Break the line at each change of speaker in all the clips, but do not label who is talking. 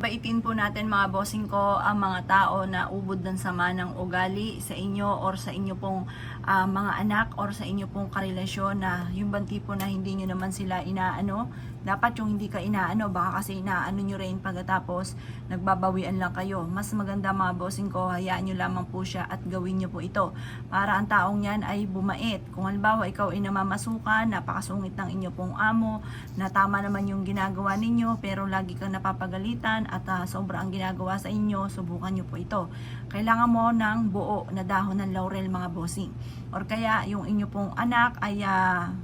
Baitin po natin mga bossing ko ang mga tao na ubod ng sama ng ugali sa inyo or sa inyo pong mga anak or sa inyo pong karelasyon na yung bang tipo na hindi nyo naman sila inaano. Dapat yung hindi ka inaano, baka kasi inaano nyo rin pagkatapos nagbabawian lang kayo. Mas maganda mga bossing ko, hayaan nyo lamang po siya at gawin nyo po ito para ang taong yan ay bumait. Kung halimbawa ikaw ay namamasukan, napakasungit ng inyo pong amo, na tama naman yung ginagawa ninyo pero lagi kang napapagalitan at sobra ang ginagawa sa inyo, subukan nyo po ito. Kailangan mo ng buo na dahon ng laurel mga bossing. Or kaya yung inyo pong anak ay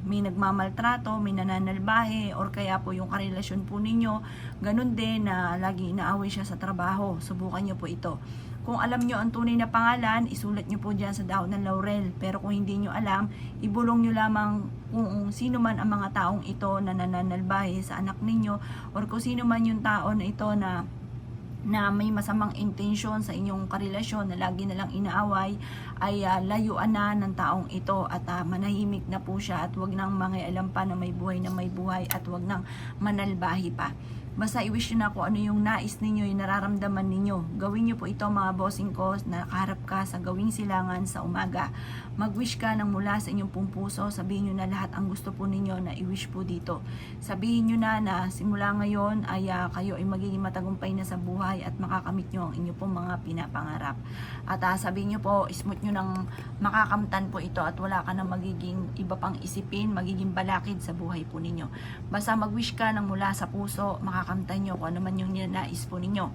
may nagmamaltrato, may nananalbahe, or kaya po yung karelasyon po ninyo, ganun din na lagi inaaway siya sa trabaho. Subukan nyo po ito. Kung alam nyo ang tunay na pangalan, isulat nyo po dyan sa dahon ng laurel. Pero kung hindi nyo alam, ibulong nyo lamang kung sino man ang mga taong ito na nananalbahe sa anak ninyo, or kung sino man yung tao na ito na may masamang intensyon sa inyong karelasyon na lagi na lang inaaway, ay layuan na ng taong ito at manahimik na po siya at wag nang mangialam pa na may buhay at wag nang manalbahi pa. Basta i-wish nyo na kung ano yung nais ninyo, yung nararamdaman ninyo. Gawin nyo po ito mga bossing ko, na nakaharap ka sa gawing silangan sa umaga. Mag-wish ka ng mula sa inyong pong puso, sabihin nyo na lahat ang gusto po ninyo na i-wish po dito. Sabihin nyo na simula ngayon ay kayo ay magiging matagumpay na sa buhay at makakamit nyo ang inyong pong mga pinapangarap. At sabihin nyo po, smooth nyo nang makakamtan po ito at wala ka na magiging iba pang isipin, magiging balakid sa buhay po ninyo. Basta mag-wish ka ng mula sa puso, makakamtan nyo kung ano man yung ninanais po ninyo.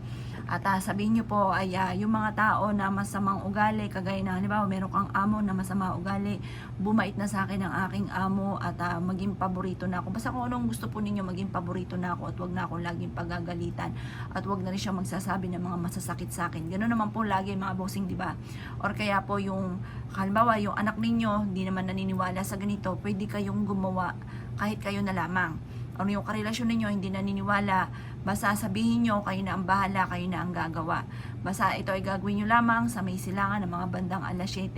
At sabihin nyo po ay yung mga tao na masamang ugali, kagaya na halimbawa meron kang amo na masama ugali, bumait na sa akin ang aking amo at maging paborito na ako. Basta kung anong gusto po ninyo, maging paborito na ako at wag na ako laging pagagalitan at wag na rin siya magsasabi ng mga masasakit sa akin. Ganoon naman po lagi mga bossing, di ba? Or kaya po yung halimbawa yung anak ninyo hindi naman naniniwala sa ganito, pwede kayong gumawa kahit kayo na lamang. Ano yung karelasyon ninyo hindi naniniwala, basta sabihin nyo, kayo na ang bahala, kayo na ang gagawa. Basta ito ay gagawin nyo lamang sa may silangan ng mga bandang alas 7,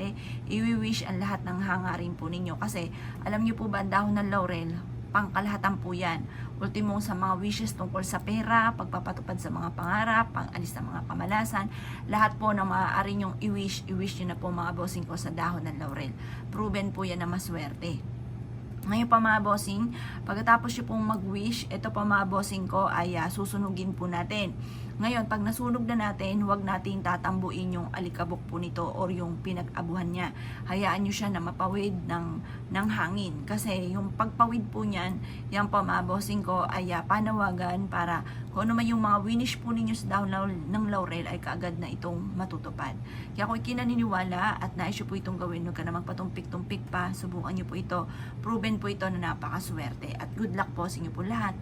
i-wish ang lahat ng hangarin po ninyo. Kasi alam nyo po ba, ang dahon ng laurel, pangkalahatan po yan. Ultimo sa mga wishes tungkol sa pera, pagpapatupad sa mga pangarap, pang-alis ng mga kamalasan, lahat po na maaari nyong i-wish nyo na po mga bossing ko sa dahon ng laurel. Proven po yan na maswerte. Ngayon pa mga bossing, pagkatapos nyo pong mag-wish, ito pa mga bossing ko ay susunugin po natin. Ngayon, pag nasunog na natin, huwag natin tatambuin yung alikabok po nito or yung pinag-abuhan niya. Hayaan nyo siya na mapawid ng hangin. Kasi yung pagpawid po niyan, yan pa mga bossing ko ay panawagan para kung ano man yung mga winish po ninyo sa dahon ng laurel ay kaagad na itong matutupad. Kaya kung ikinaniniwala at nais nyo po itong gawin, huwag ka na magpatumpik-tumpik pa, subukan nyo po ito. Proven po ito na napakaswerte. At good luck po sa inyo po lahat.